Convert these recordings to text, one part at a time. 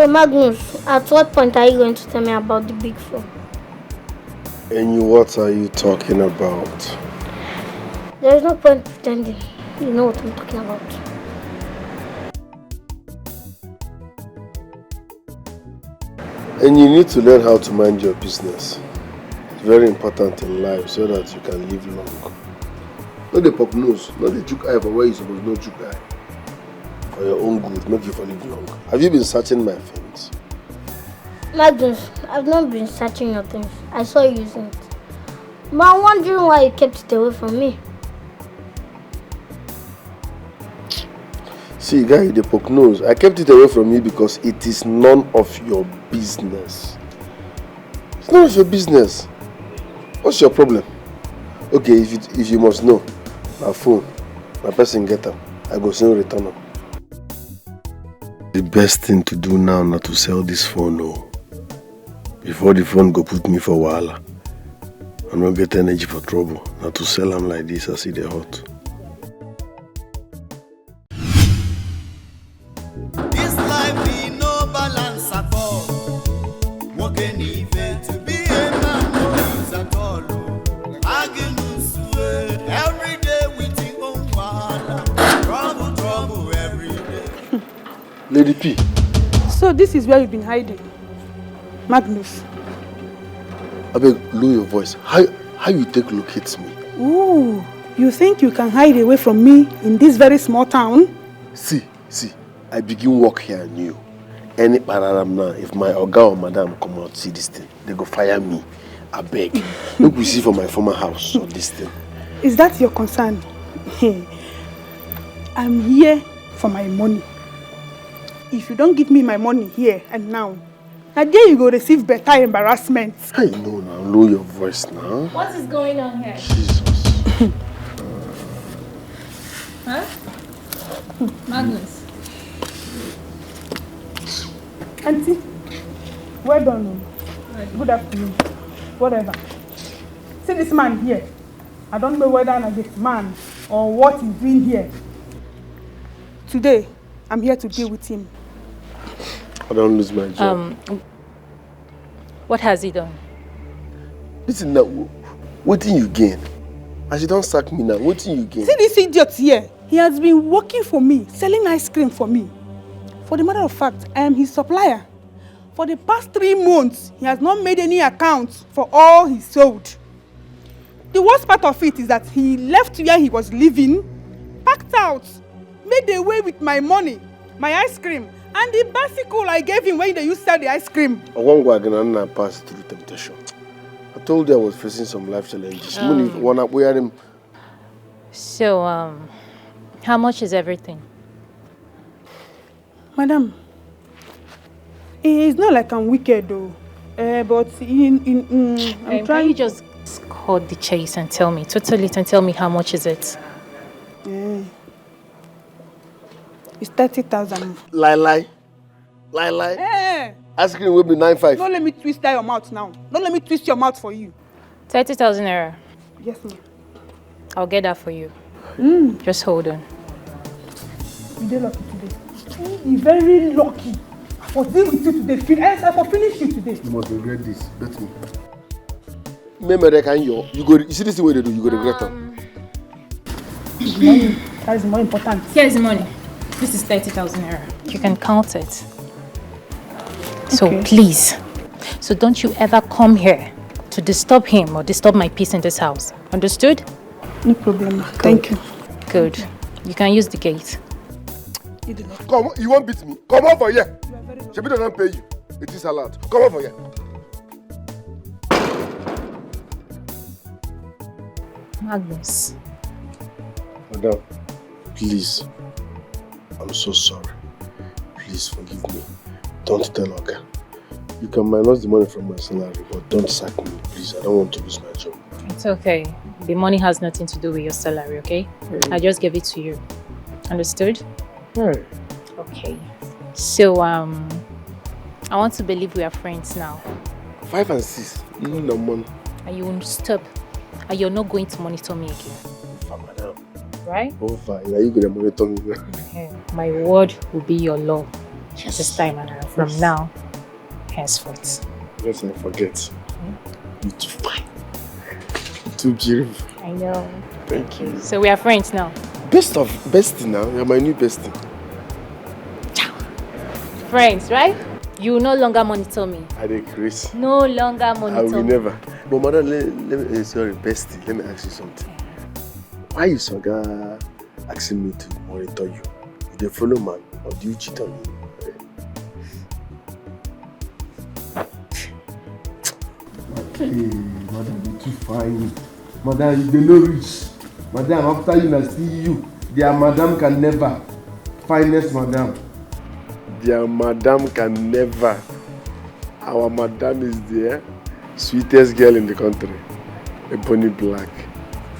So Magnus, at what point are you going to tell me about the big four? And what are you talking about? There is no point pretending. You know what I'm talking about. And you need to learn how to mind your business. It's very important in life so that you can live long. Not the pop nose, not the juke eye for where you're supposed to know juke eye. For your own good, make you for live long. Have you been searching my things? Magnus, I've not been searching your things. I saw you using it. But I'm wondering why you kept it away from me. See, guy, the poke nose. I kept it away from you because it is none of your business. It's none of your business. What's your problem? Okay, if you must know, my phone, my person get them. I go soon return them. The best thing to do now not to sell this phone, no. Before the phone go put me for wahala. I don't get energy for trouble. Not to sell them like this, I see the hot. This life be no balance at all. Working even to be a man no use at all. Every day we think on wahala. Trouble every day. Lady P. So this is where you've been hiding, Magnus. I beg, lower your voice. How you take locate me? Ooh, you think you can hide away from me in this very small town? See, I begin work here new. Any pararam now, if my oga or madam come out see this thing, they go fire me. I beg. Look, we see for my former house or this thing. Is that your concern? I'm here for my money. If you don't give me my money here and now there you go receive better embarrassment. I know now, lower your voice now. What is going on here? Jesus. Huh? Magnus. Auntie, well done. Good afternoon. Whatever. See this man here. I don't know whether I'm a man or what he's doing here. Today, I'm here to deal with him. I don't lose my job. What has he done? Listen now, what do you gain? As you don't sack me now, what do you gain? See this idiot here. He has been working for me, selling ice cream for me. For the matter of fact, I am his supplier. For the past 3 months, he has not made any accounts for all he sold. The worst part of it is that he left where he was living, packed out, made away with my money, my ice cream, and the bicycle I gave him when they used to sell the ice cream. I won't go again and I passed through temptation. I told you I was facing some life challenges. So, how much is everything? Madam, it's not like I'm wicked though. But I'm trying. You just cut the chase and tell me, total it and tell me how much is it? It's 30,000. Lie. Ice cream will be 9.5. Don't let me twist that your mouth now. Don't let me twist your mouth for you. 30,000 naira. Yes, ma'am. I'll get that for you. Just hold on. You're lucky today. You're very lucky. I was dealing with you today. I will finish you today. You must regret this. Bet me. You see this way they do, you go regret them. Money. That is more important. Here's the money. This is 30,000 naira. You can count it. So please. So don't you ever come here to disturb him or disturb my peace in this house. Understood? No problem. Thank you. Good. You can use the gate. Come, you won't beat me. Come over here. Shebi doesn't pay you. It is allowed. Come over here. Magnus. Madam, please. I'm so sorry. Please forgive me. Don't tell Oga. You can minus the money from my salary, but don't sack me, please. I don't want to lose my job. It's okay. The money has nothing to do with your salary, okay? I just gave it to you. Understood? Right. Okay. So, I want to believe we are friends now. 5 and 6. No money. And you won't stop. And you're not going to monitor me again. Madam. Right? Oh, fine. Are you going to monitor me? My word will be your law. Just this time and from now, henceforth. Let's not forget. You're too fine. You're too beautiful. I know. Thank you. So we are friends now. Bestie now. You're my new bestie. Friends, right? You no longer monitor me. I did Chris. No longer monitor I will me. never. But madam, let me, sorry, bestie, let me ask you something. Why you Saga asking me to monitor you? You the follow man, or do you cheat on me? Hey, madam, you're too fine. Madam, you no rich. Madam, after you, I see you. Their madam can never. Finest madam. Their madam can never. Our madam is the sweetest girl in the country. A bunny black.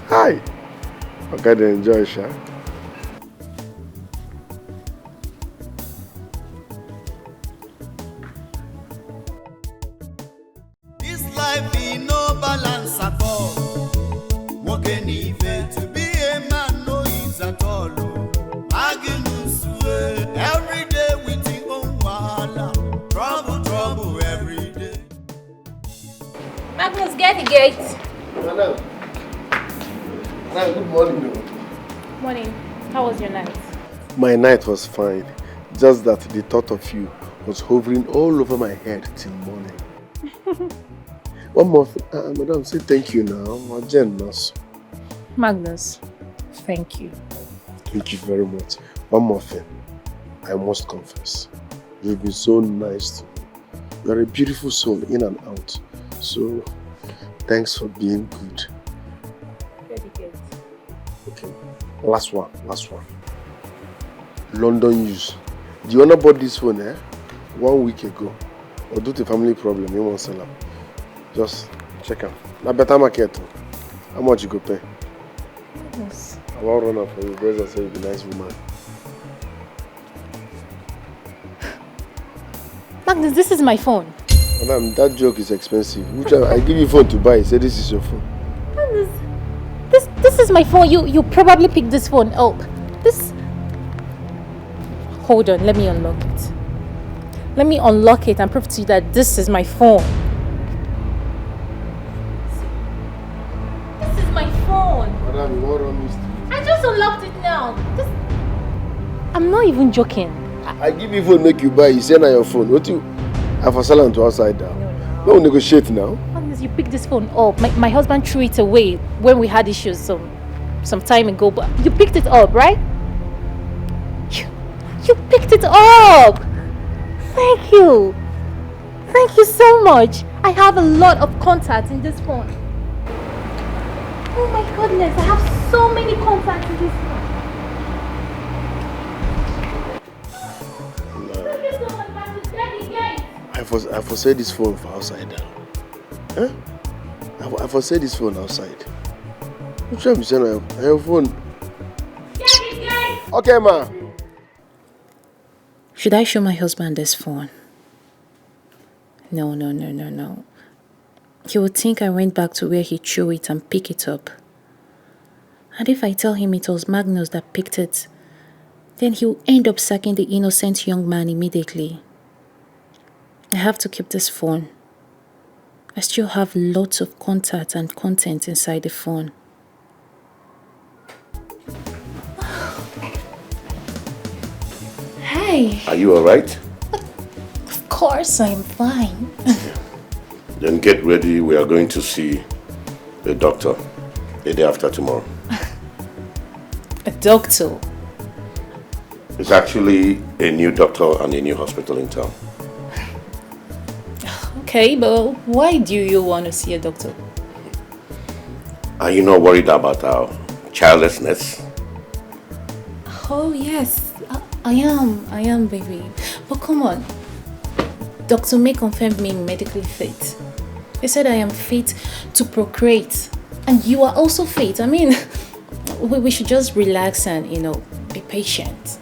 Hi. I gotta enjoy, Sha. This life be no balance at all. Walking even to be a man no ease at all. Magnus, every day with your own wahala. Trouble every day. Magnus, get the gate. Madam. Madam, good morning. Morning. How was your night? My night was fine. Just that the thought of you was hovering all over my head till morning. One more thing. Madam, say thank you now. Magnus, thank you. Thank you very much. One more thing. I must confess. You've been so nice to me. You're a beautiful soul in and out. So, thanks for being good. Dedicate. Okay. Last one. London use. The owner bought this phone 1 week ago. Or due to family problem, he won't sell them. Just check out. Now better market. How much you go pay? Yes. I won't run up for you. Brother say you're a nice woman. Magnus, this is my phone. Madam, that joke is expensive. I give you phone to buy. Say this is your phone. Magnus, this is my phone. You probably picked this phone up. Hold on, let me unlock it. Let me unlock it and prove to you that this is my phone. This is my phone. Madam, you won't run me. I just unlocked it now. I'm not even joking. I give you phone, make you buy. You send on your phone. What you? I for sell to outside now. No negotiate now. Magnus, you picked this phone up. My husband threw it away when we had issues some time ago. But you picked it up, right? You picked it up. Thank you. Thank you so much. I have a lot of contacts in this phone. Oh my goodness, I have so many contacts in this phone. Thank you so much, Magnus. I forsake this phone for outside. Huh? I forsake this phone outside. I'm trying to send your phone. Okay, ma. Should I show my husband this phone? No. He would think I went back to where he threw it and picked it up. And if I tell him it was Magnus that picked it, then he'll end up sacking the innocent young man immediately. I have to keep this phone. I still have lots of contacts and content inside the phone. Hi. Are you alright? Of course I'm fine. Then get ready. We are going to see a doctor the day after tomorrow. A doctor? It's actually a new doctor and a new hospital in town. Okay, but why do you want to see a doctor? Are you not worried about our childlessness? Oh yes, I am baby. But come on, Dr. May confirmed me medically fit. He said I am fit to procreate, and you are also fit. I mean, we should just relax and, be patient.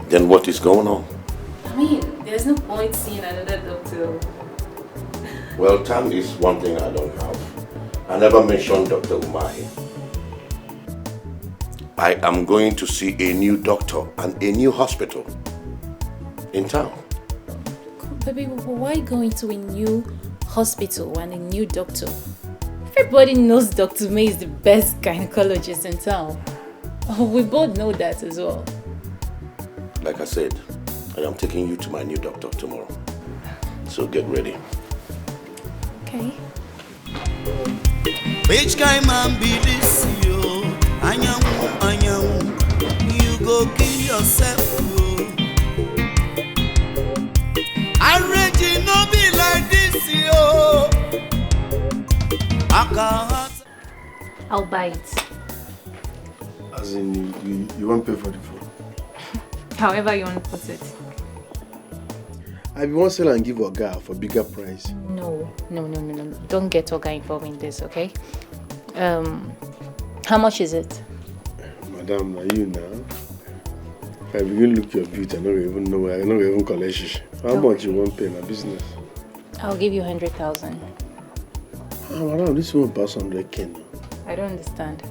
Then what is going on? I mean, there's no point seeing another doctor. Well, time is one thing I don't have. I never mentioned Dr. Umahi. I am going to see a new doctor and a new hospital in town. Baby, why going to a new hospital and a new doctor? Everybody knows Dr. May is the best gynecologist in town. We both know that as well. Like I said, I am taking you to my new doctor tomorrow. So get ready. Okay. Which kind man be this, yo? Anyamu, you go kill yourself, yo. Arrange no be like this, yo. I'll buy it. As in, you won't pay for the phone? However you want to put it. I want to sell and give Oga for bigger price. No. Don't get Oga involved in this, okay? How much is it? Madam, are you now? If I begin look your beauty, I don't even know. I don't even collect shish. How much you want pay in a business? I'll give you 100,000. Madam, this won't pass 100K now. I don't understand.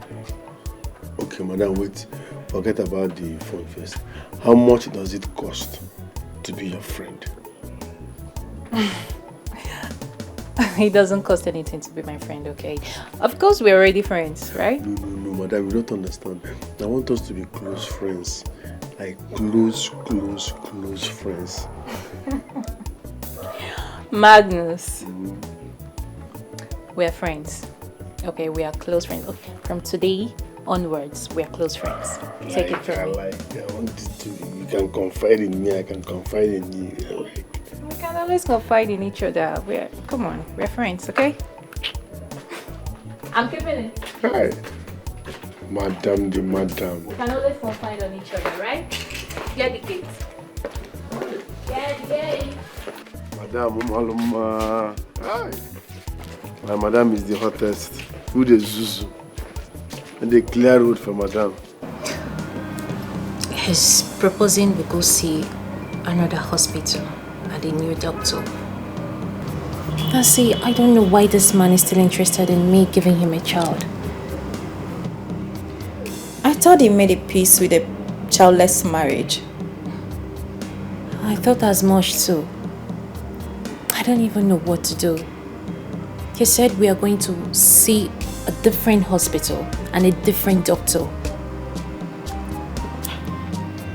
Okay, madam, wait. Forget about the phone first. How much does it cost to be your friend? It doesn't cost anything to be my friend, okay? Of course, we're already friends, right? No, madam, you don't understand. I want us to be close friends. Like close friends. Magnus. We're friends. Okay, we are close friends. Okay. From today onwards, we are close friends. Take it from me. I want it to. You can confide in me. I can confide in you. We can always confide in each other. Come on, we're friends, okay? I'm keeping it. Hi, madam. We can always confide on each other, right? Get the kids. Get it. Madam, hi. My madam is the hottest. Who the Zuzu? And they clear road for madam. He's proposing we go see another hospital and a new doctor. Now see, I don't know why this man is still interested in me giving him a child. I thought he made a peace with a childless marriage. I thought as much too. I don't even know what to do. He said we are going to see a different hospital and a different doctor.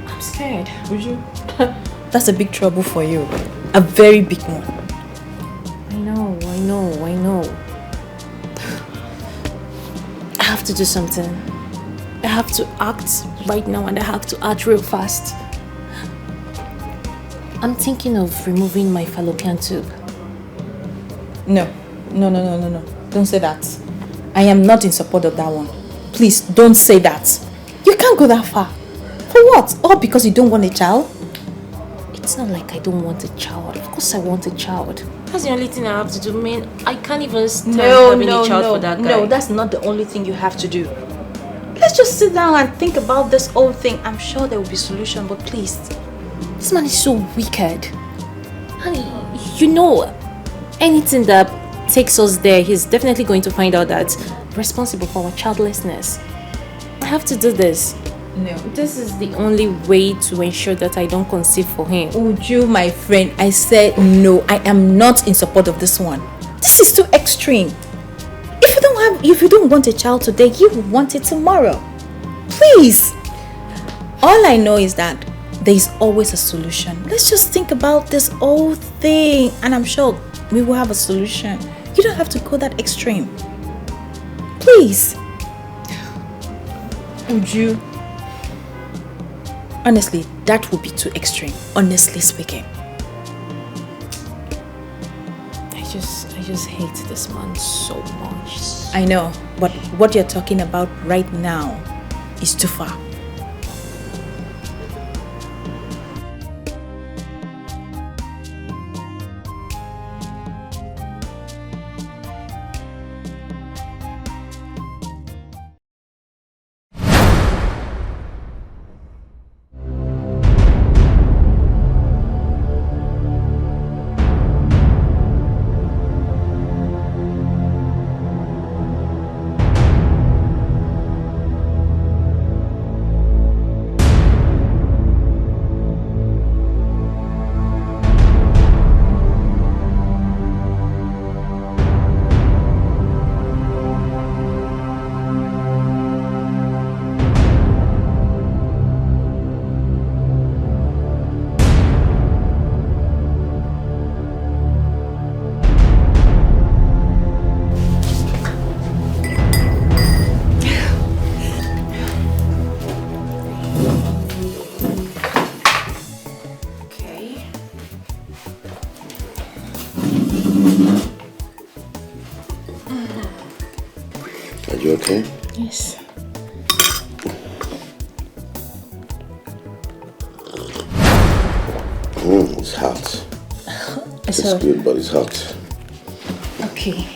I'm scared. Would you? That's a big trouble for you. A very big one. I know. I have to do something. I have to act right now and I have to act real fast. I'm thinking of removing my fallopian tube. No. Don't say that. I am not in support of that one. Please, don't say that. You can't go that far. For what? All because you don't want a child? It's not like I don't want a child. Of course I want a child. That's the only thing I have to do, man. I can't even stand having a child for that guy. No, that's not the only thing you have to do. Let's just sit down and think about this whole thing. I'm sure there will be a solution, but please. This man is so wicked. Honey, you know, anything that takes us there, he's definitely going to find out that I'm responsible for our childlessness. I have to do this. No. This is the only way to ensure that I don't conceive for him. Uju, my friend, I said no. I am not in support of this one. This is too extreme. If you don't want a child today, you will want it tomorrow. Please. All I know is that there is always a solution. Let's just think about this whole thing, and I'm sure we will have a solution. You don't have to go that extreme. Please. Uju. Honestly, that would be too extreme, honestly speaking. I just hate this man so much. I know, but what you're talking about right now is too far. Are you okay? Yes. It's hot. It's So, good, but it's hot. okay.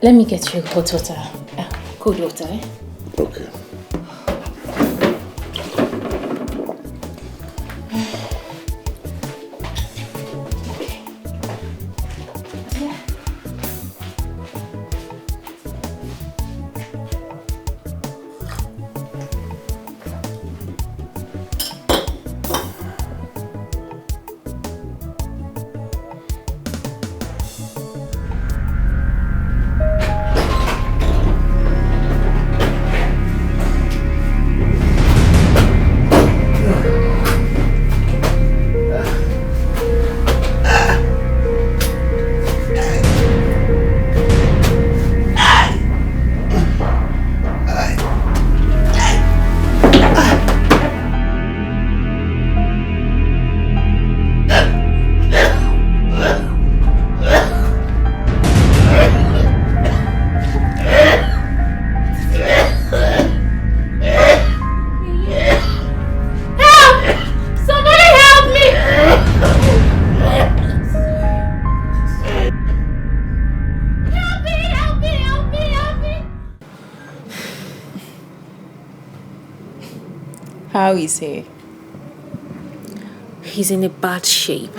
Let me get you hot water. Cold water, eh? Okay. How is he? He's in a bad shape.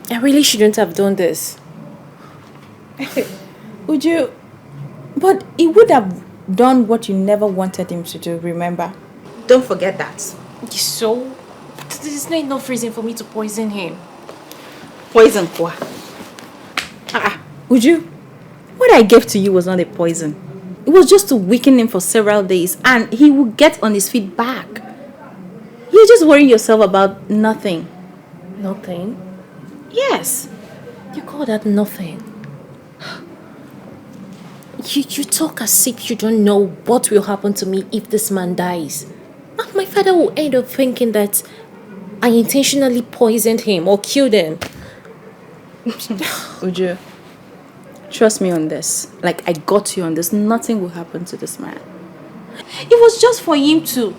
I really shouldn't have done this. Would you? But he would have done what you never wanted him to do, remember? Don't forget that. So, there's not enough reason for me to poison him. Poison kwa. Would you? What I gave to you was not a poison. It was just to weaken him for several days and he will get on his feet back. You're just worrying yourself about nothing. Nothing? Yes. You call that nothing? You talk as if you don't know what will happen to me if this man dies. My father will end up thinking that I intentionally poisoned him or killed him. Uju, trust me on this. Like, I got you on this. Nothing will happen to this man. It was just for him to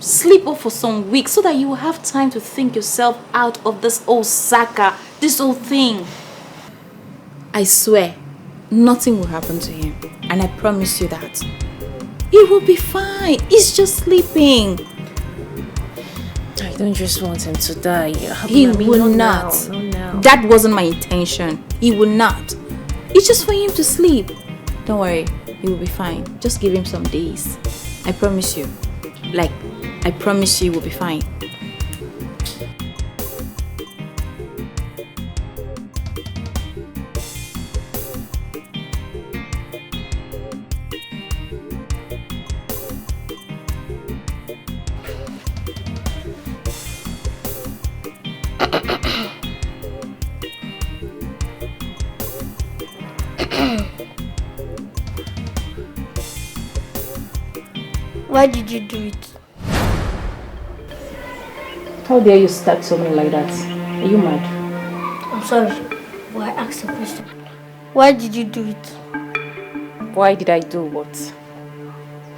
sleep off for some weeks so that you will have time to think yourself out of this old saga, this whole thing. I swear, nothing will happen to him. And I promise you that. He will be fine. He's just sleeping. I don't just want him to die. He will not. No. That wasn't my intention. He will not. It's just for him to sleep. Don't worry. He will be fine. Just give him some days. I promise you. Like, I promise you he will be fine. Why did you do it? How dare you start something like that? Are you mad? I'm sorry, but I asked a question. Why did you do it? Why did I do what?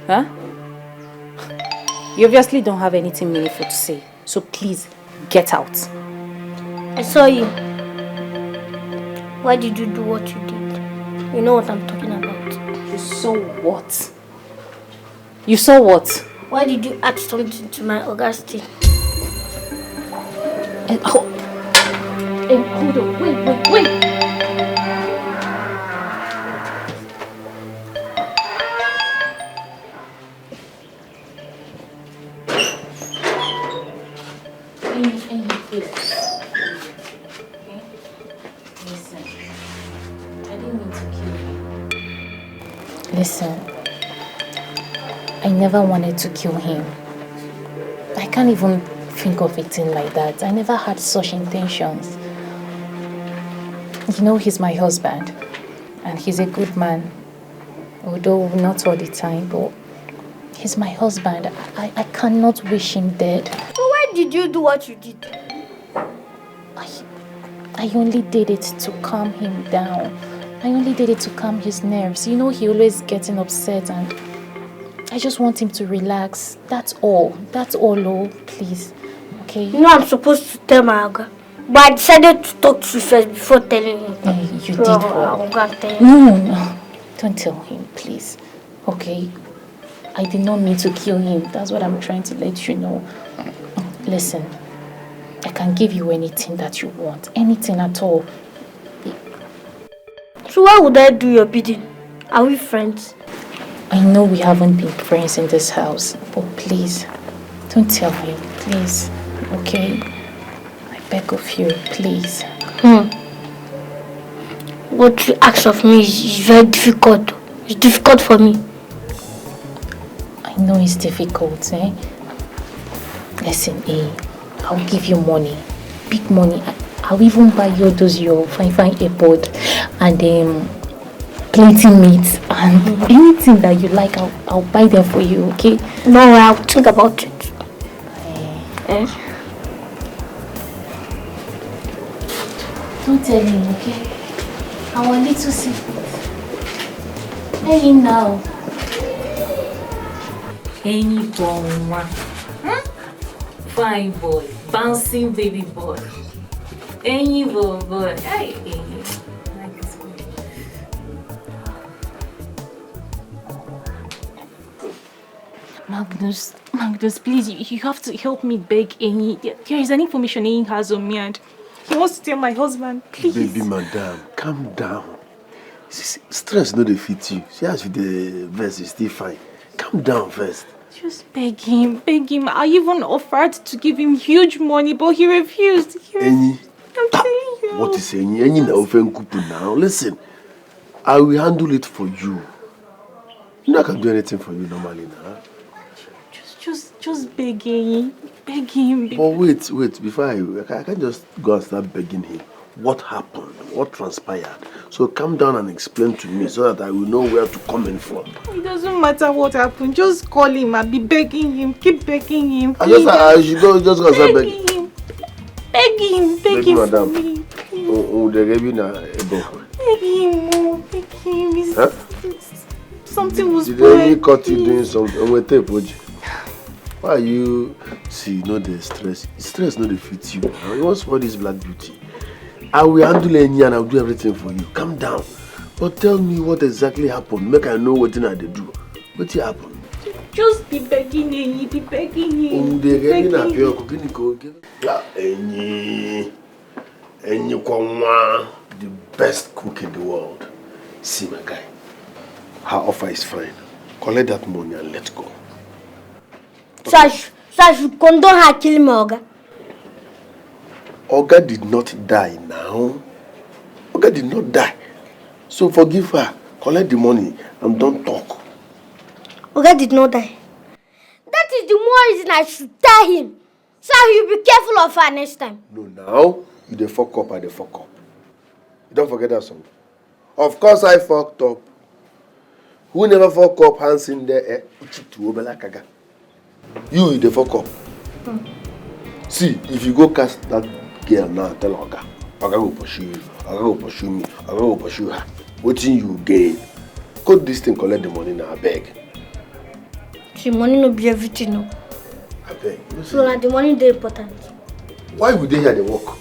Huh? You obviously don't have anything meaningful to say, so please get out. I saw you. Why did you do what you did? You know what I'm talking about. You saw what? You saw what? Why did you add something to my audacity? Hold on, wait. Listen, I never wanted to kill him. I can't even think of it like that. I never had such intentions. You know, he's my husband, and he's a good man. Although not all the time, but he's my husband. I cannot wish him dead. So why did you do what you did? I only did it to calm him down. I only did it to calm his nerves. You know, he always getting upset and I just want him to relax. That's all. That's all, oh, please. Okay? You know I'm supposed to tell my Aga. But I decided to talk to you first before telling him. You did well. I'm going to tell him. No. Don't tell him, please. Okay? I did not mean to kill him. That's what I'm trying to let you know. Listen, I can give you anything that you want. Anything at all. So why would I do your bidding? Are we friends? I know we haven't been friends in this house, but please, don't tell him, please. Okay? I beg of you, please. What you ask of me is very difficult. It's difficult for me. I know it's difficult, eh? Listen, I'll give you money. Big money. I'll even buy you those your fine airpod and plenty meat and anything that you like. I'll buy them for you, okay? No, I'll think about it. Don't tell him, okay? Our little secret. Hey now. Hey boy, fine boy, bouncing baby boy. Hey boy, hey. Magnus, please, you have to help me beg Enyi. There is an information Enyi has on me and he wants to tell my husband, please. Baby madam, calm down. Stress no defeat you. See as with the verse is still fine. Calm down first. Just beg him. I even offered to give him huge money, but he refused. Enyi. I'm telling you. What is Enyi? Enyi na ofen kupu now. Listen, I will handle it for you. You know I can do anything for you normally now. Just beg him. Beg him. But wait, before I can't just go and start begging him. What happened? What transpired? So calm down and explain to me so that I will know where to come in from. It doesn't matter what happened. Just call him. I'll be begging him. Keep begging him. I should go just go and start begging him. Beg him madam. for me. Beg him. Huh? Something was Did they caught you doing something? Why are you... See, no the stress. Stress no defeats you. You want for this black beauty. I will handle Enyi and I'll do everything for you. Calm down. But tell me what exactly happened. Make I know what I do. What happened? Just be begging Enyi. Be begging him. Enyi the best cook in the world. See my guy. Her offer is fine. Collect that money and let's go. So I should condone her killing my Oga. Oga did not die now. Oga did not die. So forgive her. Collect the money and don't talk. Oga did not die. That is the more reason I should tell him. So he'll be careful of her next time. No, now you the fuck up and the fuck up. Don't forget that song. Of course I fucked up. Who never fuck up hands in there? You the fuck up. See, if you go cast that girl now, tell Oga. Oga will pursue you. Oga will pursue me. Oga will pursue her. What you gain? Cut this thing, collect the money now, I beg. See, money no be everything, no. I beg. So like the money is important. Why would they hear the work?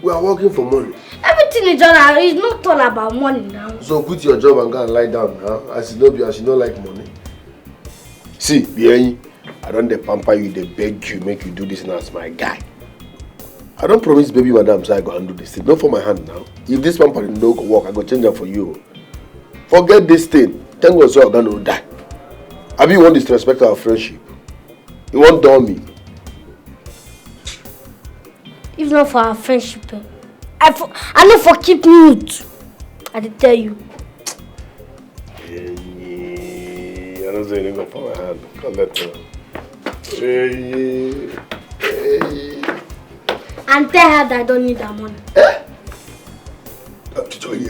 We are working for money. Everything is done. It's not all about money now. So quit your job and go and lie down now. As you don't like money. See, Bienyi, I don't dey pamper you, they beg you, make you do this now as my guy. I don't promise baby madam so I go and do this thing. Not for my hand now. If this pampering no go work, I go change it for you. Forget this thing. Thank God so I'm gonna die. I mean, you want disrespect our friendship. You want dumb me. If not for our friendship, I know for keep mute. I did tell you. I don't say anything for my hand. Come let her. And tell her that I don't need that money.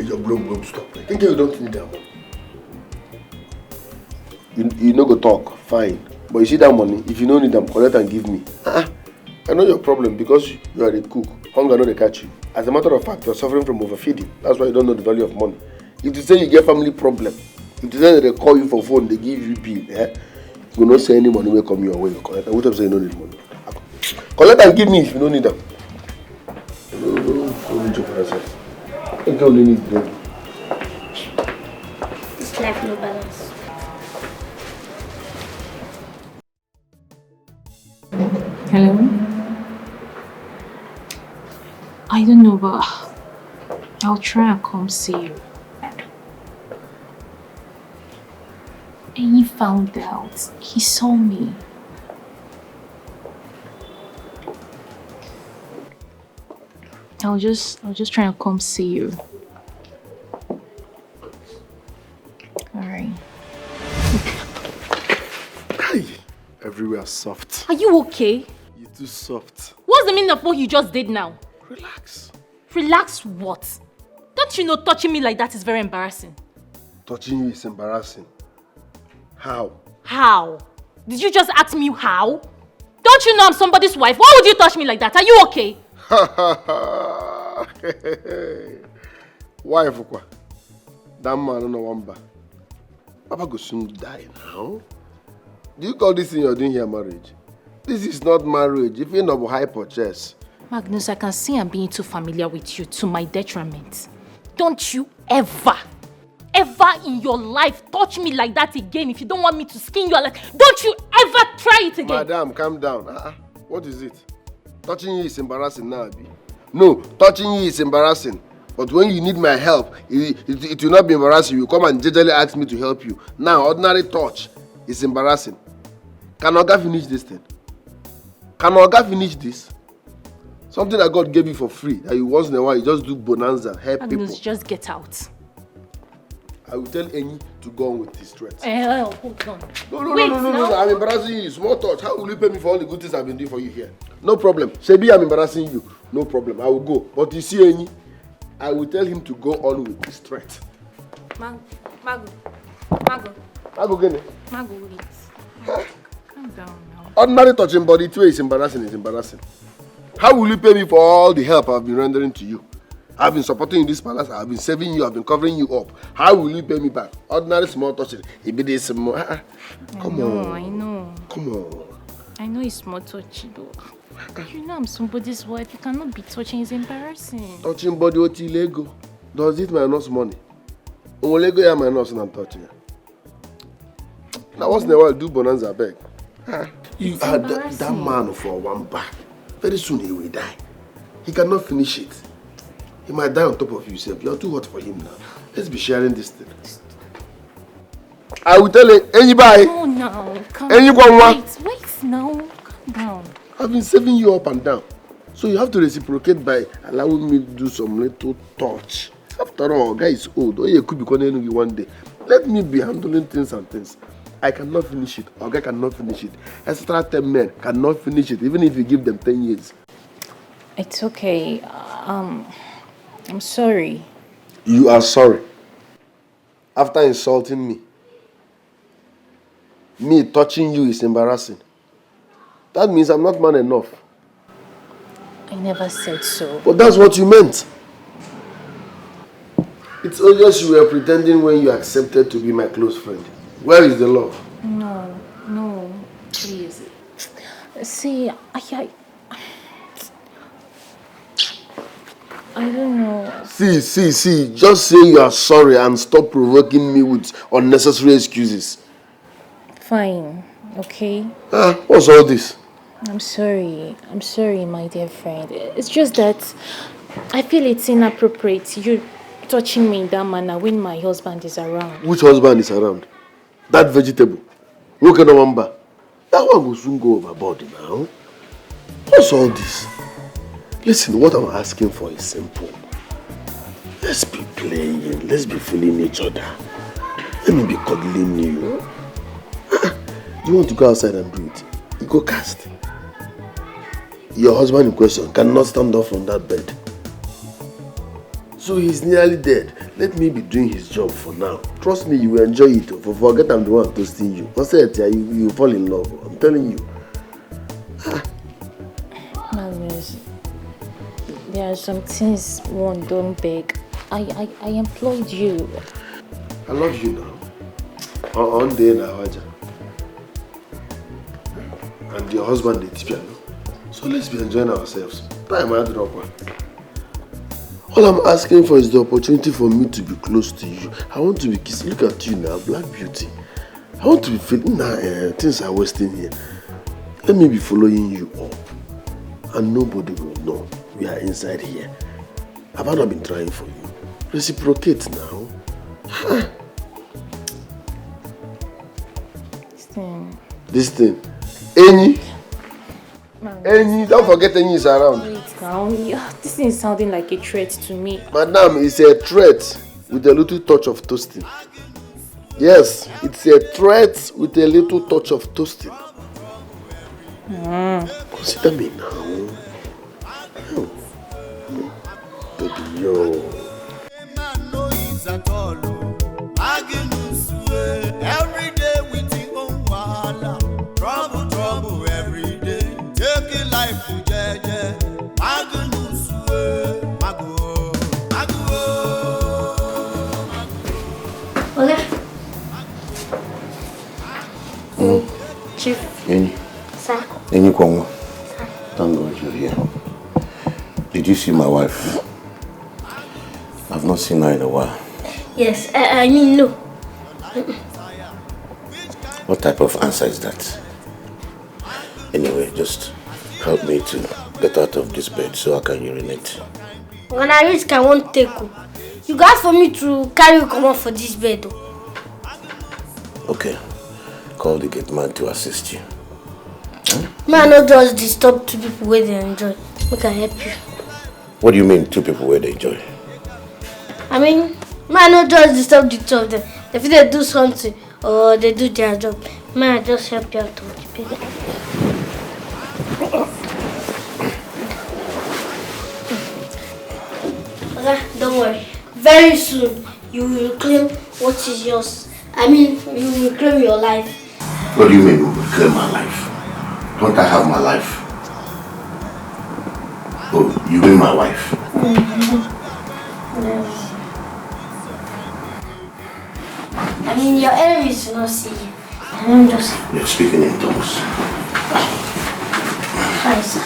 Your blow, stop. I think you don't need that money. You no go talk, fine. But you see that money, if you don't need them, collect and give me. I know your problem because you are the cook. Hunger no dey catch you. As a matter of fact, you're suffering from overfeeding. That's why you don't know the value of money. If you say you get family problem, if you say they call you for phone, they give you bill, you will not say any money will come your way. You collect. What if say you don't need money? Collect and give me if you don't need them. Don't need you for yourself. I think I only need them. This life no balance. Hello? I don't know, but I'll try and come see you. And he found out. He saw me. I'll just try and come see you. Alright. Hey, everywhere soft. Are you okay? You're too soft. What's the meaning of what you just did now? Relax. Relax what? Don't you know touching me like that is very embarrassing? Touching you is embarrassing. How? How? Did you just ask me how? Don't you know I'm somebody's wife? Why would you touch me like that? Are you okay? Why, Fukwa? That man on one bar. Papa go soon die now. Do you call this thing you're doing here marriage? This is not marriage. If you're not hyper-chess. Magnus, I can see I'm being too familiar with you to my detriment. Don't you ever in your life touch me like that again if you don't want me to skin you alive. Don't you ever try it again. Madam, calm down. What is it? Touching you is embarrassing now, Abi. No, touching you is embarrassing. But when you need my help, it will not be embarrassing. You come and jejely ask me to help you. Now, ordinary touch is embarrassing. Can Oga finish this thing? Can Oga finish this? Something that God gave you for free, that you once in a while, you just do bonanza, help Magnus, people. just get out. I will tell Enyi to go on with his threats. Hold on. No, I'm embarrassing you. Small touch. How will you pay me for all the good things I've been doing for you here? No problem. Shebi, I'm embarrassing you. No problem. I will go. But you see Enyi, I will tell him to go on with his threat. Mago, wait. Calm down now. Ordinary touching body too is embarrassing. How will you pay me for all the help I've been rendering to you? I've been supporting you in this palace, I've been saving you, I've been covering you up. How will you pay me back? Ordinary small touching. It be this small. Come on. I know. Come on. I know it's small touchy though. You know I'm somebody's wife. You cannot be touching. It's embarrassing. Touching body oti Lego. Does it minus money? Lego ya minus and I'm touching. Now once in a while do bonanza beg. You are that man for one bar. Very soon he will die. He cannot finish it. He might die on top of you, self. You're too hot for him now. Let's be sharing this thing. I will tell anybody. Oh no, calm down. Wait now. Calm down. I've been saving you up and down. So you have to reciprocate by allowing me to do some little touch. After all, guy is old. Oh, you could be calling you one day. Let me be handling things and things. I cannot finish it. Or guy cannot finish it. Extra 10 men cannot finish it, even if you give them 10 years. It's okay. I'm sorry. You are sorry. After insulting me. Me touching you is embarrassing. That means I'm not man enough. I never said so. But that's what you meant. It's obvious you were pretending when you accepted to be my close friend. Where is the love? No, please. See, I don't know. See. Just say you are sorry and stop provoking me with unnecessary excuses. Fine, okay? What's all this? I'm sorry, my dear friend. It's just that I feel it's inappropriate. You touching me in that manner when my husband is around. Which husband is around? That vegetable. Look at the number. That one will soon go overboard now. What's all this? Listen, what I'm asking for is simple. Let's be playing. Let's be feeling each other. Let me be cuddling you. You want to go outside and do it? You go cast. Your husband in question cannot stand up from that bed. So he's nearly dead. Let me be doing his job for now. Trust me, you will enjoy it. Forget I'm the one toasting you. You fall in love. I'm telling you. Magnus, There are some things one don't beg. I employed you. I love you now. On day now, Aja. And your husband, the teacher. So let's be enjoying ourselves. Time I drop one. All I'm asking for is the opportunity for me to be close to you. I want to be kissing. Look at you now, black beauty. I want to be feeling things are wasting here. Let me be following you up. And nobody will know we are inside here. Have I not been trying for you? Reciprocate now. Huh. This thing. Any? Don't forget any is around. Wait now. This thing is sounding like a threat to me. Madam, it's a threat with a little touch of toasting. Yes, it's a threat with a little touch of toasting. Consider me now. Baby, yo. Every day with your own wahala. Trouble every day. Take it life to jeje. Magnus, Okay. Chief. Any? Sir. Any Kongo? Thank God you're here. Did you see my wife? I've not seen her in a while. Yes, I mean no. What type of answer is that? Anyway, just help me to get out of this bed so I can urinate. When I reach, I won't take you. You got for me to carry you come out for this bed. Okay. Call the gate man to assist you. Man, not just disturb two people where they enjoy. We can help you. What do you mean, two people where they enjoy? I mean, man, not just disturb the two of them. If they do something or they do their job, man, I just help you out to keep it. Okay, don't worry. Very soon, you will claim what is yours. I mean, you will claim your life. What do you mean, reclaim my life? Don't I have my life? Oh, you mean my wife? Yes. I mean, your enemies will not see you. I'm just... You're speaking in tongues. Hi, sir.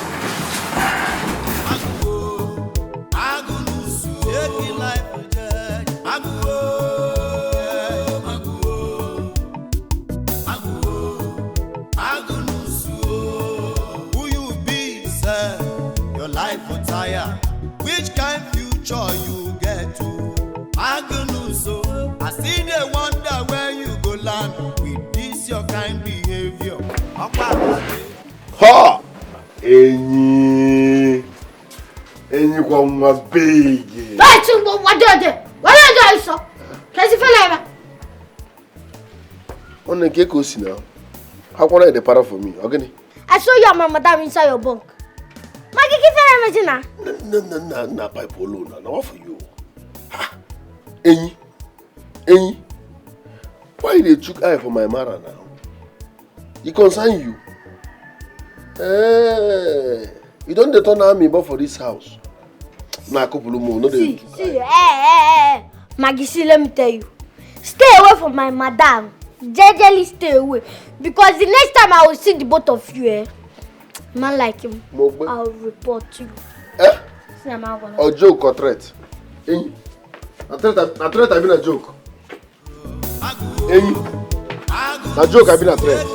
Which kind future you get to? Magnus, I see they wonder where you go land with this your kind behavior. Ha! Any kwa mabege. Right, what do you? What do you so? Can you feel it? On the cake now. How can I the para for me? Okay. I saw your mama madam inside your bunk. Maggie, give her a No, pipe alone. Now what for you? Ha! Any? Why they took eye for my mother now? It concern you. You don't turn on me but for this house. Nah, couple more. No, see, Maggie, see, let me tell you. Stay away from my madam. Jejely stay away. Because the next time I will see the both of you, man like him, I'll report you. See, or joke or threat? A threat have been a joke. Na joke have been a threat.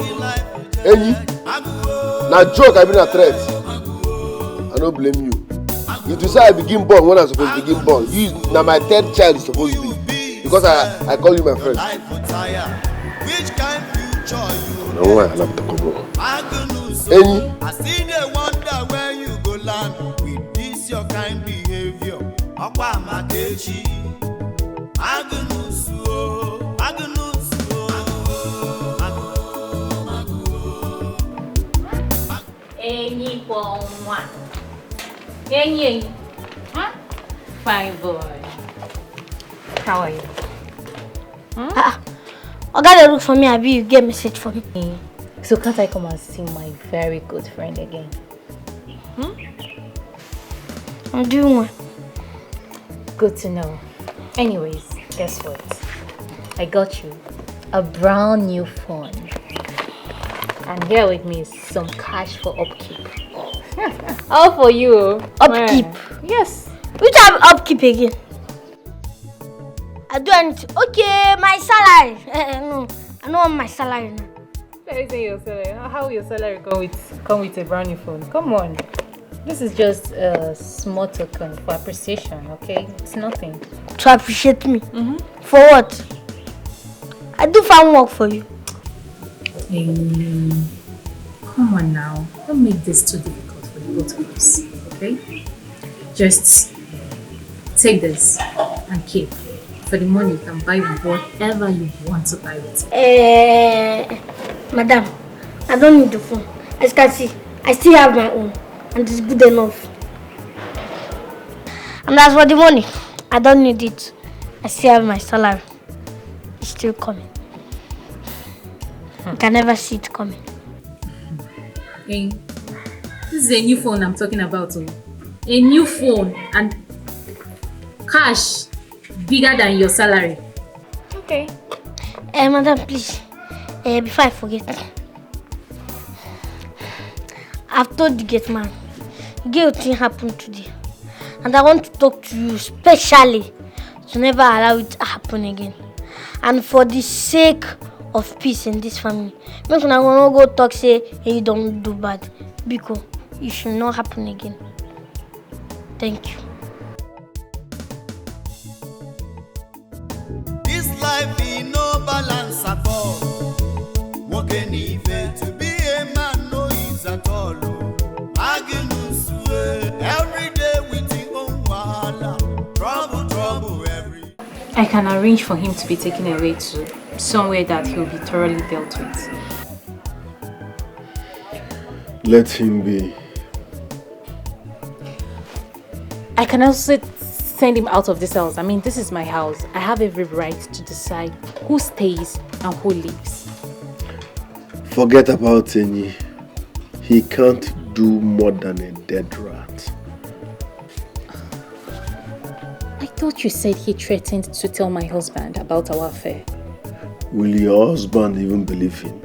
Na joke have been a threat. I don't blame you. If you say I begin born when I'm supposed to begin born, you now my third child is supposed to be. Because I call you my friend. Which kind future you No way, I love to come on. I see they wonder where you go land with this your kind behavior. Akwa Makechi, Magnus, Any one. Any. Huh? Fine boy. How are you? I gotta look for me, Abi, you get a message for me. So can't I come and see my very good friend again? I'm doing well. Good to know. Anyways, guess what? I got you a brand new phone. And here with me is some cash for upkeep. All for you. Upkeep? Yes. Which type of upkeep again? I do anything. Okay, my salary. No, I don't want my salary now. Let me say your salary. How will your salary come with a brand new phone? Come on. This is just a small token for appreciation, okay? It's nothing. To appreciate me? For what? I do farm work for you. Come on now. Don't make this too difficult for the both of us, okay? Just take this and keep. For the money, you can buy whatever you want to buy with. Madam, I don't need the phone. As you can see, I still have my own. And it's good enough. And as for the money, I don't need it. I still have my salary. It's still coming. You can never see it coming. Hey, this is a new phone I'm talking about. A new phone and cash bigger than your salary. Okay. Madam, please. Before I forget. I've told the gate man. Good thing happened today. And I want to talk to you specially to never allow it to happen again. And for the sake of peace in this family, make una go talk say hey, you don't do bad. Because it should not happen again. Thank you. This life in no balance at all. Walking even to be a man no ease at all. Magnus, every day with your own wahala. Trouble every. I can arrange for him to be taken away to somewhere that he'll be thoroughly dealt with. Let him be. I can also send him out of this house. I mean, this is my house. I have every right to decide who stays and who leaves. Forget about Enyi. He can't do more than a dead rat. I thought you said he threatened to tell my husband about our affair. Will your husband even believe him?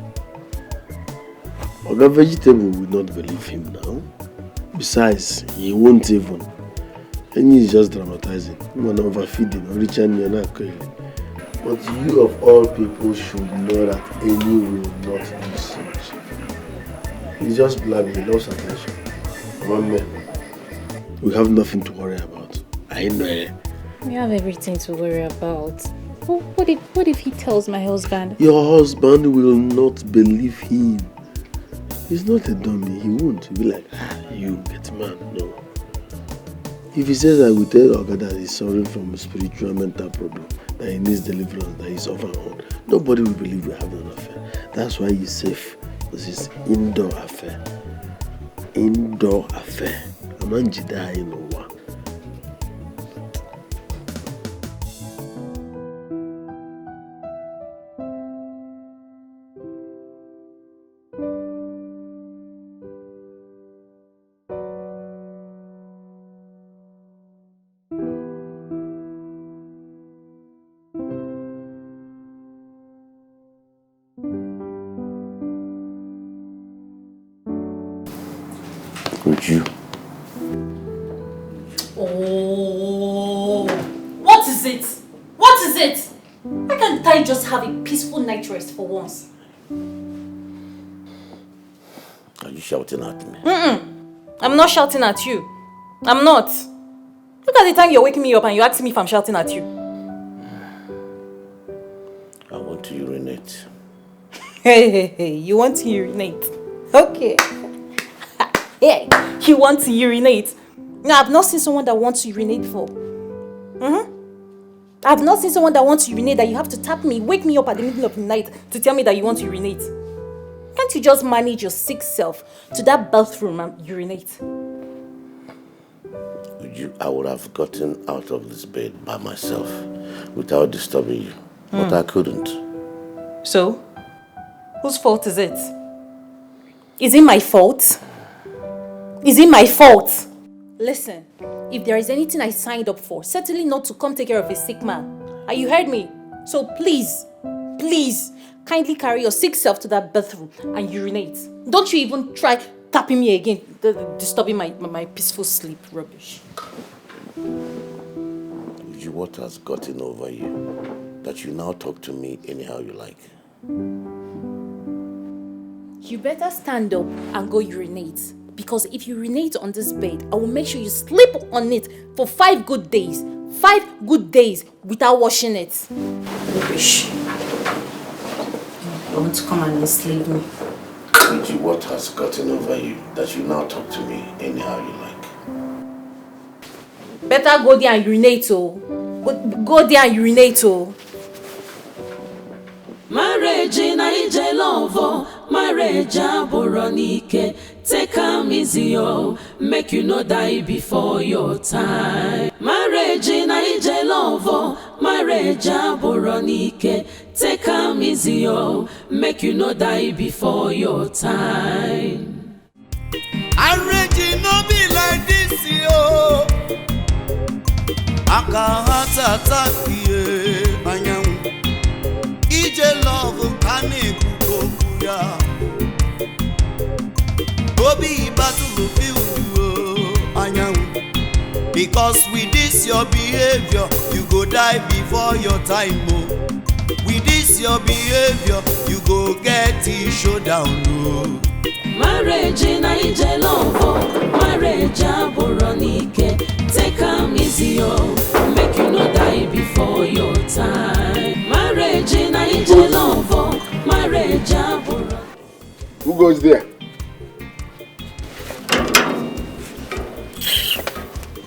Oga Vegetable will not believe him now. Besides, he won't even. Enyi is just dramatizing. Man overfeeding, but you of all people should know that Enyi will not do such. He's just blabbing, he loves attention. We have nothing to worry about. I know. We have everything to worry about. What if he tells my husband? Your husband will not believe him. He's not a dummy. He won't. He'll be like, you get man. No. If he says I will tell Oga that he's suffering from a spiritual mental problem, that he needs deliverance, that he's off and on, nobody will believe we have an affair. That's why he's safe. Because it's indoor affair. Indoor affair. Amanjida in one. You. Oh, what is it? What is it? Why can't I just have a peaceful night rest for once? Are you shouting at me? I'm not shouting at you. I'm not. Look at the time you're waking me up and you ask me if I'm shouting at you. I want to urinate. Hey, you want to urinate? Okay. Hey, you want to urinate? Now, I've not seen someone that wants to urinate before. I've not seen someone that wants to urinate that you have to tap me, wake me up at the middle of the night to tell me that you want to urinate. Can't you just manage your sick self to that bathroom and urinate? I would have gotten out of this bed by myself without disturbing you, but I couldn't. So, whose fault is it? Is it my fault? Is it my fault? Listen, if there is anything I signed up for, certainly not to come take care of a sick man. You heard me? So please, kindly carry your sick self to that bathroom and urinate. Don't you even try tapping me again, disturbing my peaceful sleep. Rubbish. What has gotten over you that you now talk to me anyhow you like? You better stand up and go urinate. Because if you urinate on this bed, I will make sure you sleep on it for 5 good days. 5 good days without washing it. Rubbish. You want to come and enslave me? What has gotten over you that you now talk to me anyhow you like? Better go there and urinate, oh. Go there and urinate, oh. Marriage in a love, marriage aboronike. Take am easy, oh, make you no die before your time. Marriage in a love, marriage aboronike. Take am easy, oh, make you no die before your time. Marriage no be like this, yo. Aka heart attack, yeah, anyang. Ije love kane kukokuya. Obi battle field, anyang. Because with this your behavior, you go die before your time, oh. With this your behavior, you go get it showdown, oh. Marriage in a love, marriage aboronike. Take am easy, oh, make you no die before your time. Marriage in a love, marriage aboronike. Who goes there?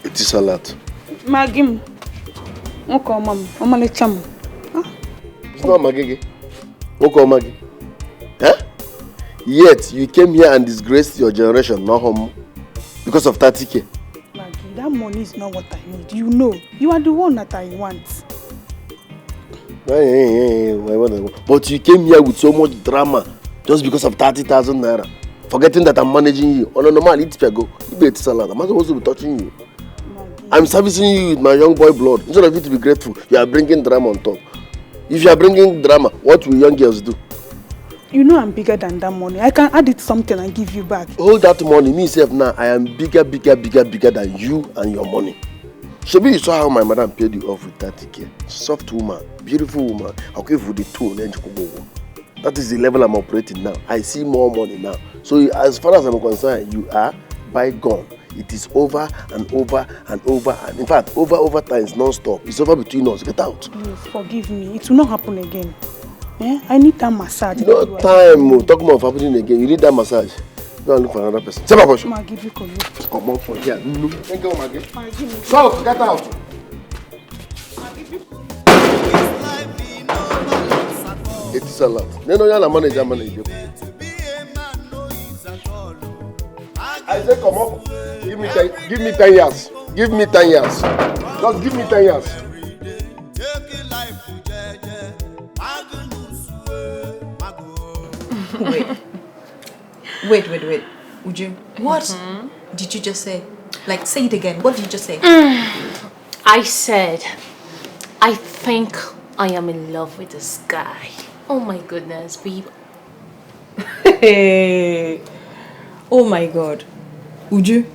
It is a lot. Magim. Okay, mom. Mama cham. It's not Magigi. Okay, Maggie. Huh? Yet you came here and disgraced your generation, not home, because of 30K. Maggie, that money is not what I need. You know, you are the one that I want. But you came here with so much drama just because of 30,000 naira, forgetting that I'm managing you. On a normal, it's go. You bet salad. I'm supposed to be touching you. Maggie. I'm servicing you with my young boy blood. Instead of you to be grateful, you are bringing drama on top. If you are bringing drama, what will young girls do? You know I'm bigger than that money. I can add it something and give you back. Hold that money. Me self now, I am bigger than you and your money. Shebi, you saw how my madam paid you off with 30K. Soft woman, beautiful woman. I'll give you the two. That is the level I'm operating now. I see more money now. So as far as I'm concerned, you are bygone. It is over and over and over. And in fact, over times non-stop. It's over between us. Get out. Please forgive me. It will not happen again. Yeah? I need that massage. No time. Talk more of happening again. You need that massage. Go and look for another person. Come on for here. No. Thank you, Maggie. So, get out. It is a lot. No, you're the manager. I say, come on. Give me 10 years. Give me 10 years. Just give me 10 years. Wait. Uju, what did you just say? Like, say it again. What did you just say? I said, I think I am in love with this guy. Oh my goodness, babe. Hey. Oh my God. Uju,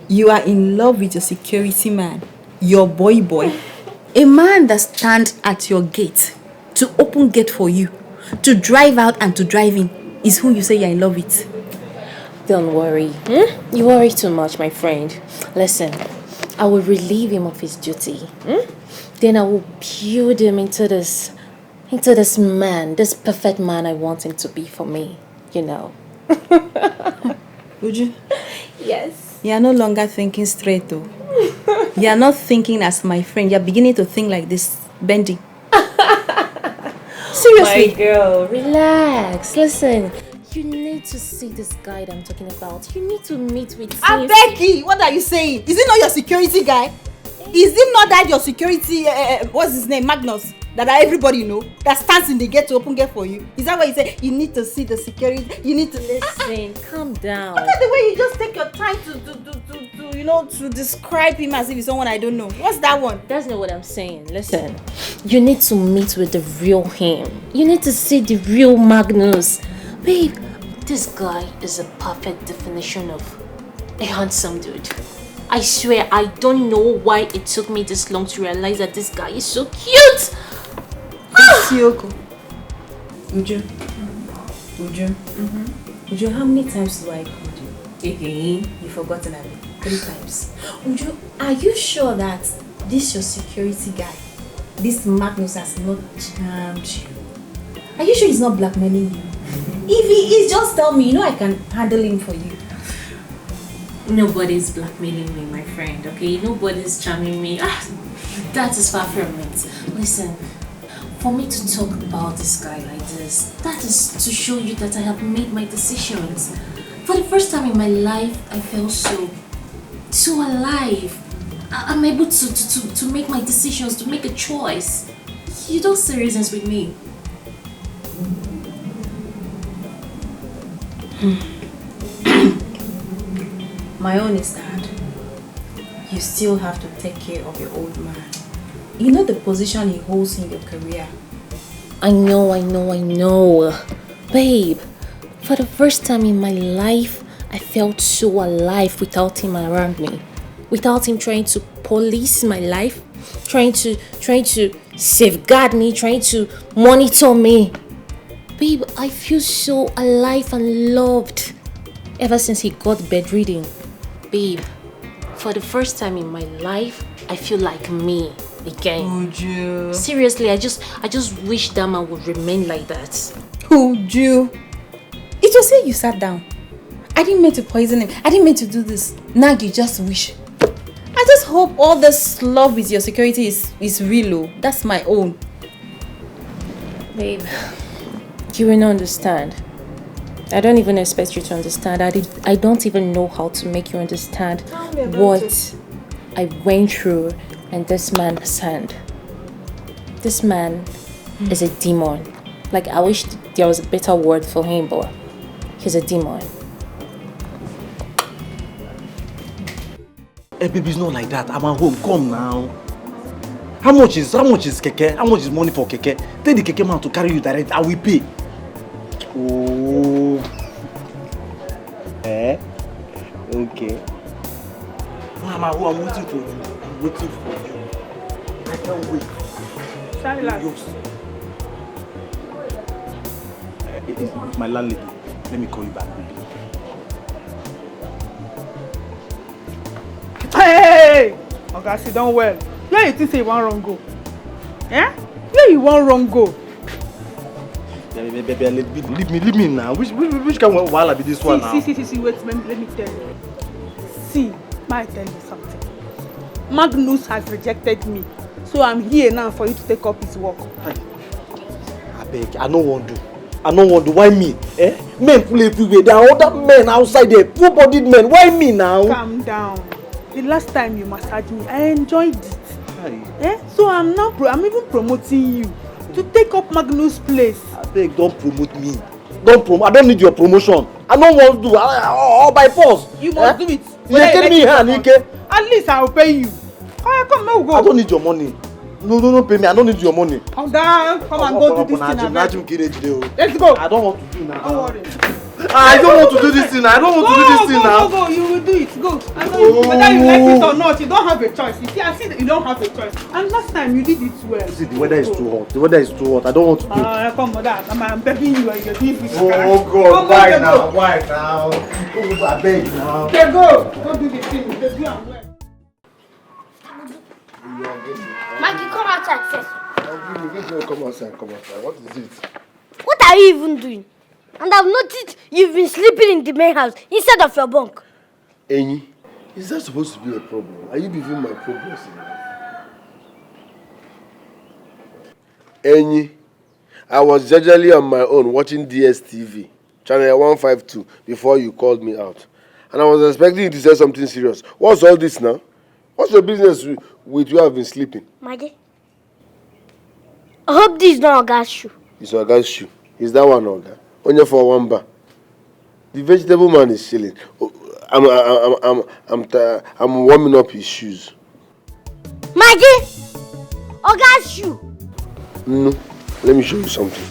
you are in love with your security man, your boy. A man that stands at your gate to open gate for you, to drive out and to drive in, is who you say you're in love with. Don't worry. You worry too much, my friend. Listen, I will relieve him of his duty. Then I will build him into this man, this perfect man I want him to be for me, you know. Uju? Yes. You are no longer thinking straight though. You are not thinking as my friend. You are beginning to think like this, bending. Seriously. My girl, relax. Listen, you need to see this guy that I'm talking about. You need to meet with him. Becky, what are you saying? Is it not your security guy? Is it not that your security, what's his name, Magnus? that everybody know, that stands in the gate to open gate for you? Is that why you say you need to see the security? You need to listen. Calm down. Look at the way you just take your time to you know, to describe him as if he's someone I don't know. What's that one? That's not what I'm saying. Listen, you need to meet with the real him. You need to see the real Magnus. Babe, this guy is a perfect definition of a handsome dude. I swear, I don't know why it took me this long to realize that this guy is so cute. Sioko. Uju. Uju, how many times do I call you? Again? You've forgotten it. 3 times. Uju, are you sure that this your security guy, this Magnus, has not charmed you? Are you sure he's not blackmailing you? If he is, just tell me. You know I can handle him for you. Nobody's blackmailing me, my friend, okay? Nobody's charming me. That is far from it. Listen, for me to talk about this guy like this, that is to show you that I have made my decisions. For the first time in my life, I felt so alive. I'm able to make my decisions, to make a choice. You don't see reasons with me. My own is that you still have to take care of your old man. You know the position he holds in your career. I know. Babe, for the first time in my life, I felt so alive without him around me. Without him trying to police my life, trying to safeguard me, trying to monitor me. Babe, I feel so alive and loved ever since he got bedridden. Babe, for the first time in my life, I feel like me again. Uju. Seriously, I just wish that man would remain like that. Uju. It was here you sat down. I didn't mean to poison him. I didn't mean to do this. Now you just wish. I just hope all this love with your security is real. That's my own. Babe, you will not understand. I don't even expect you to understand. I don't even know how to make you understand what I went through and this man's hand. This man is a demon. Like, I wish there was a better word for him, but he's a demon. Hey, baby, it's not like that. I'm at home. Come now. How much is keke? How much is money for keke? Tell the keke man to carry you direct. I will pay. Oh. Okay. Mama, I'm waiting for you. I'm waiting for you. I can't wait. It's my landlady. Let me call you back, baby. Hey! Okay, sit down well. Where you think say you want wrong go? Yeah? Where you want wrong go? Baby, leave me now. Which kind of wahala be this one now? See, wait, let me tell you. See, might tell you something. Magnus has rejected me. So I'm here now for you to take up his work. I beg, I don't want to. Why me? Men full everywhere. There are other men outside there. Full-bodied men. Why me now? Calm down. The last time you massaged me, I enjoyed it. So I'm even promoting you to take up Magnus' place. I beg, don't promote me. I don't need your promotion. I don't want to do all by force. You must do it. You get me here, Nike. At least I'll pay you. Come, now go. I don't need your money. No, pay me. I don't need your money. Come down. Come and go do this thing. Let's go. I don't want to do now. Don't worry. I don't want to do this thing. I don't want to do this thing now. Go. You will do it. Go. I know whether you like it or not, you don't have a choice. You see, I see that you don't have a choice. And last time you did it well. See, the weather is too hot. I don't want to do it. Come on, I'm begging you and you're doing this. Oh God, why now? Why now? Oh, I beg now. Okay, go. Go do the thing. They do am well. Maggie, come outside first. Come outside. What is it? What are you even doing? And I've noticed you've been sleeping in the main house instead of your bunk. Enyi, is that supposed to be a problem? Are you giving my progress in life? Enyi, I was gradually on my own watching DSTV, channel 152, before you called me out. And I was expecting you to say something serious. What's all this now? What's your business with you have been sleeping? Maggie? I hope this is not Oga's shoe. It's Oga's shoe. Is that one Oga? Only for one bar. The vegetable man is chilling. I'm warming up his shoes. Maggie! Oga's shoe! No, let me show you something.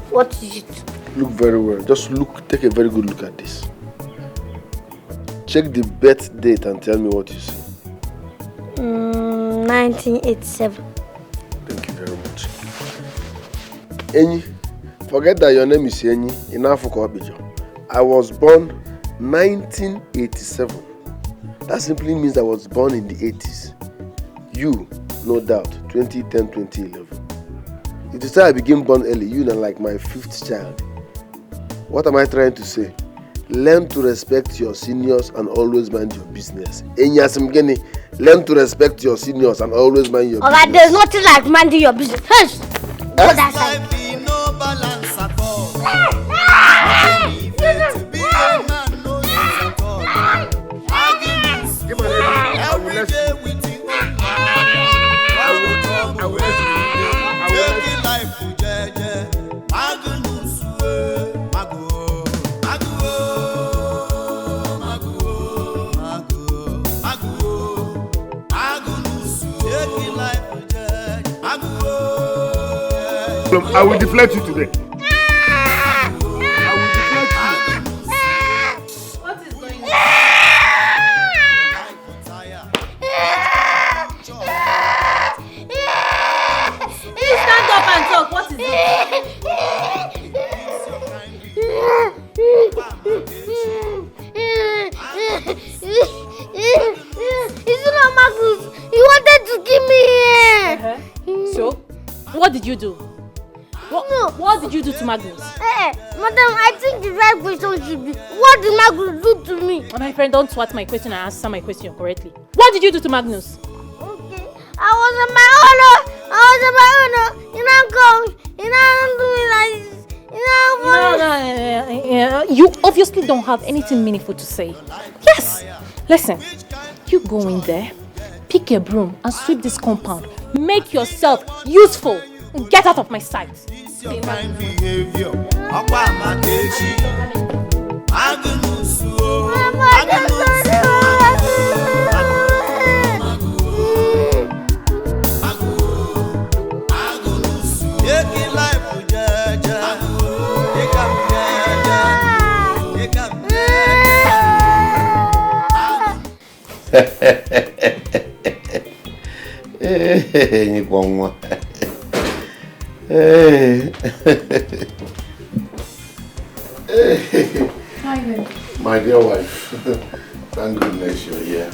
What is it? Look very well. Just look, take a very good look at this. Check the birth date and tell me what you see. 1987. Thank you very much. Enyi, forget that your name is Enyi in Africa. I was born 1987. That simply means I was born in the 80s. You, no doubt, 2010, 2011. If you say I became born early, you are like my 5th child. What am I trying to say? Learn to respect your seniors and always mind your business. Enyasimgeni, learn to respect your seniors and always mind your business. Alright, there's nothing like minding your business. Hush! Go that side. No balance at all. Every day we think life to jeje. Magnus, I will deflect you today. What is going on? Stand up and talk. What is it? It's not Magnus. He wanted to kill me here. So, what did you do? No. What did you do to Magnus? Madam, I think the right question should be, what did Magnus do to me? My friend, don't swat my question and answer my question correctly. What did you do to Magnus? Okay, I was on my own. You don't come. You don't do it like this. No. You obviously don't have anything meaningful to say. Yes. Listen, you go in there, pick a broom and sweep this compound. Make yourself useful. Get out of my sight. Your kind behavior. Magnus, My dear wife, thank goodness you're here.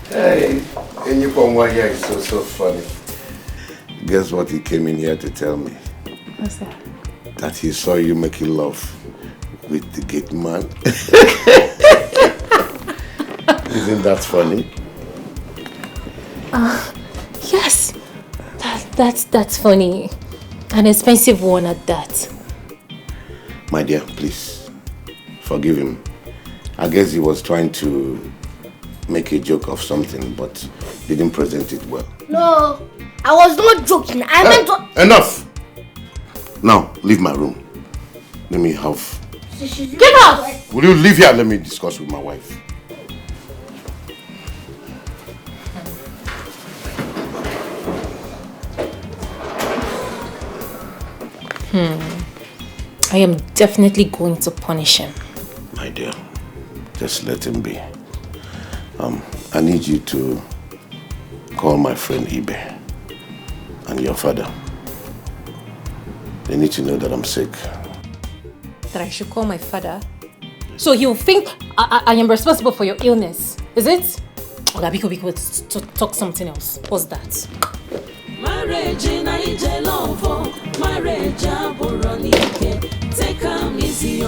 Hey, and you come over here is so funny. Guess what he came in here to tell me? What's that? That he saw you making love with the gate man. Isn't that funny? Yes. That's funny. An expensive one at that. My dear, please, forgive him. I guess he was trying to make a joke of something, but didn't present it well. No, I was not joking. I meant to... Enough! Now, leave my room. Let me have... Get out! Will you leave here and let me discuss with my wife? I am definitely going to punish him. My dear, just let him be. I need you to call my friend Ibe and your father. They need to know that I'm sick. That I should call my father? So he'll think I am responsible for your illness, is it? Okay, Biko, talk something else. What's that? Marriage in ije love, marriage aboronike. Take am easy,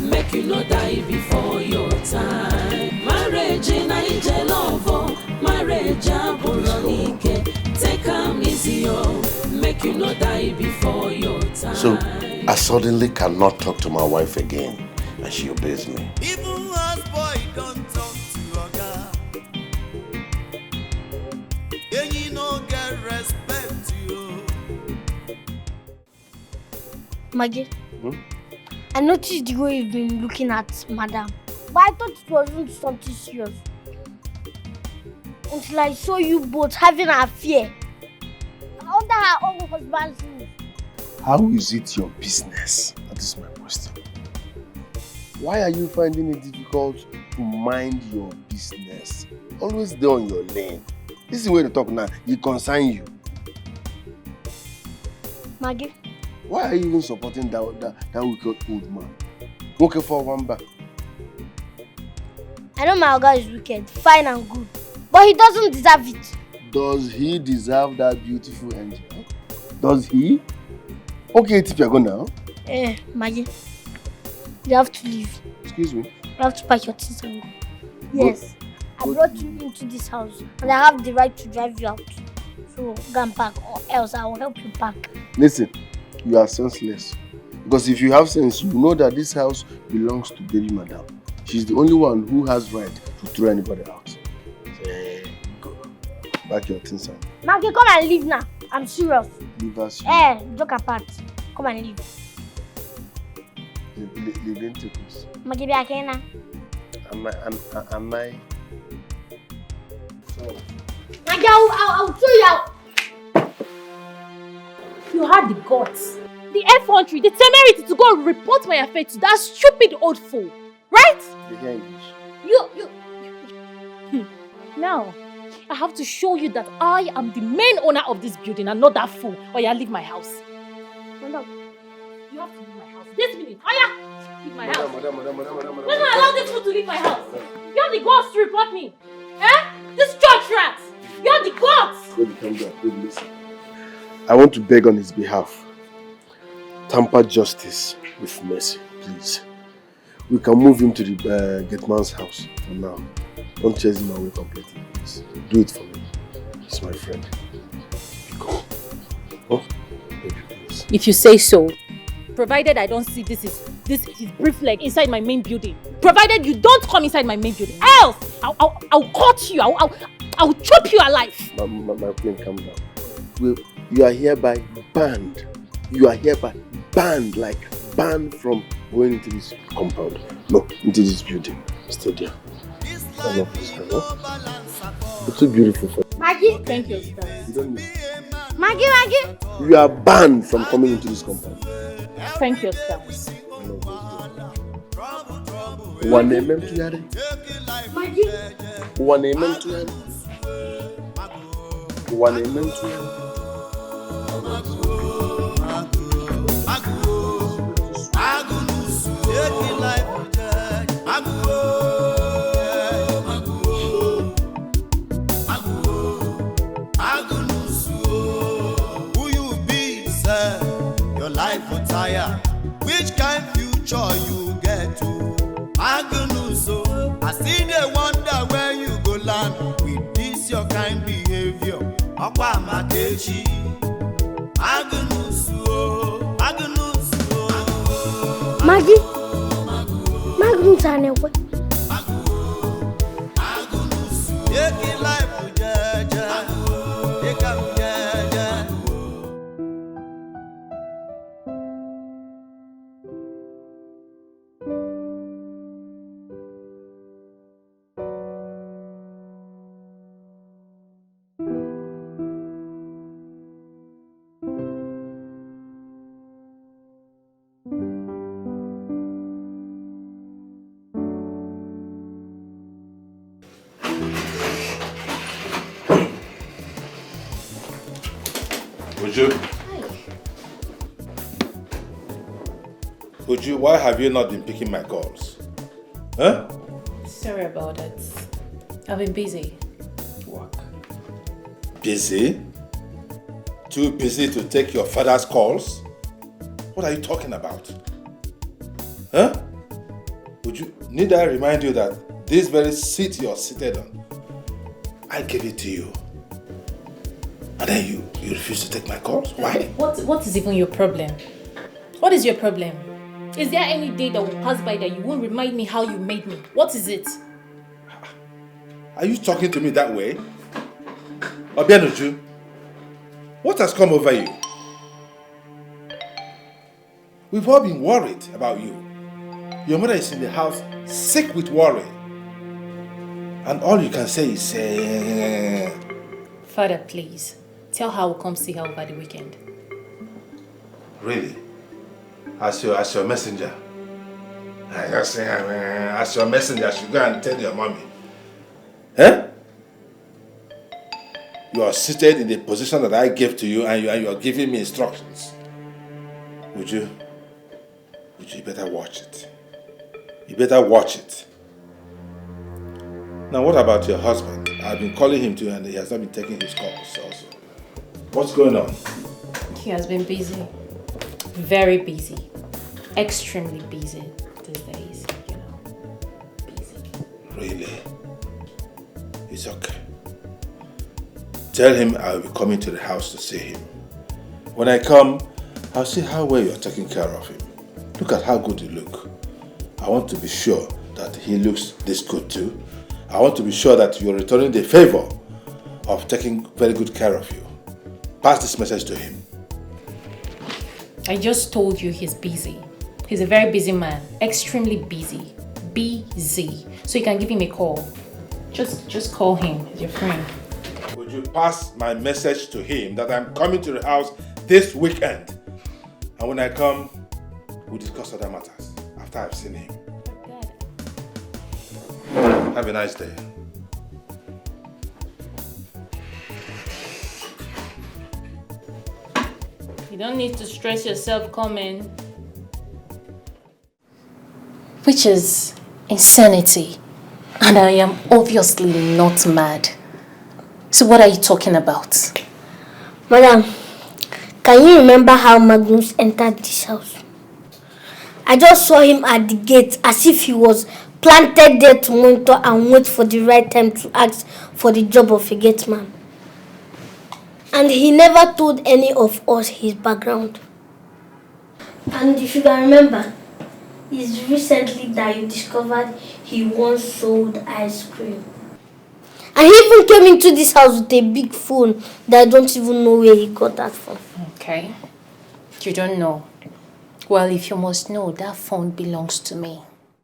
make you no die before your time. Marriage in ije love, marriage aboronike. Take am easy, make you no die before your time. So, I suddenly cannot talk to my wife again, and she obeys me. Even as boy don't talk to Oga. And you no get respect you. Maggie, Hmm? I noticed the way you've been looking at Madam, but I thought it wasn't something serious. Until I saw you both having an affair under her own husband's roof. How is it your business? That is my question. Why are you finding it difficult to mind your business? Always there on your lane. This is the way to talk now. It concerns you. Maggie, why are you even supporting that wicked old man? Okay for one back. I know my Oga is wicked, fine and good, but he doesn't deserve it. Does he deserve that beautiful angel? Does he? Okay, if you're going now. Maggie, you have to leave. Excuse me? You have to pack your things and go. Yes, I brought you into this house and I have the right to drive you out. So go and pack, or else I will help you pack. Listen, you are senseless. Because if you have sense, you know that this house belongs to baby madam. She's the only one who has right to throw anybody out. Go. Pack your things and Maggie, come and leave now. I'm serious. leave us. Joke apart. Come and leave. Leave take us. Maggie, be okay now. Am I? So. Maggie, I'll throw you out. You had the guts, the effrontery, the temerity to go and report my affair to that stupid old fool, right? You hear English? Now, I have to show you that I am the main owner of this building and not that fool, or you leave my house. Madam, you have to leave my house. This minute, leave my house. Madam. When I allow this fool to leave my house, you have the guts to report me. This church rat, you have the guts. Baby, calm down. Baby, listen. I want to beg on his behalf. Tamper justice with mercy, please. We can move him to the GATEMAN's house for now. Don't chase him away completely, please. Do it for me. He's my friend. Go. Oh, baby, please. If you say so, provided I don't see his brief leg inside my main building, provided you don't come inside my main building, else I'll cut you. I'll chop you alive. My friend, calm down. You are hereby banned. You are hereby banned, like banned from going into this compound. No, into this building. Stay there. I love this girl. Huh? It's so beautiful for you. Maggie, thank you, sir. You don't need. Maggie. You are banned from coming into this compound. Thank you, sir. One amen to yare. Maggie. One amen to yare. One amen to yare. Which kind future you get to? Magnus, I see they wonder where you go land with this your kind behavior. Akwa Makechi, Magnus, Maggie, Magnus and what? Taking life with Jaja, take up Jaja. Uju, why have you not been picking my calls? Huh? Sorry about it. I've been busy. Work. Busy? Too busy to take your father's calls? What are you talking about? Huh? Uju, need I remind you that this very seat you're seated on, I gave it to you. And then you refuse to take my calls? Why? What is even your problem? What is your problem? Is there any day that will pass by that you won't remind me how you made me? What is it? Are you talking to me that way? Obianuju, what has come over you? We've all been worried about you. Your mother is in the house sick with worry. And all you can say is, Father, please, tell her we'll come see her over the weekend. Really? As your messenger? As your messenger, I should go and tell your mommy. Eh? You are seated in the position that I gave to you and you are giving me instructions. Would you better watch it. You better watch it. Now what about your husband? I've been calling him too and he has not been taking his calls also. What's going on? He has been busy. Very busy. Extremely busy these days, you know. Busy. Really? It's okay. Tell him I'll be coming to the house to see him. When I come, I'll see how well you're taking care of him. Look at how good you look. I want to be sure that he looks this good too. I want to be sure that you're returning the favor of taking very good care of you. Pass this message to him. I just told you he's busy. He's a very busy man. Extremely busy. Busy. So you can give him a call. Just call him. He's your friend. Would you pass my message to him that I'm coming to the house this weekend? And when I come, we'll discuss other matters after I've seen him. Have a nice day. You don't need to stress yourself coming. Which is insanity. And I am obviously not mad. So what are you talking about? Madam, can you remember how Magnus entered this house? I just saw him at the gate as if he was planted there to monitor and wait for the right time to ask for the job of a gateman. And he never told any of us his background. And if you can remember, it's recently that you discovered he once sold ice cream. And he even came into this house with a big phone that I don't even know where he got that from. Okay. You don't know. Well, if you must know, that phone belongs to me.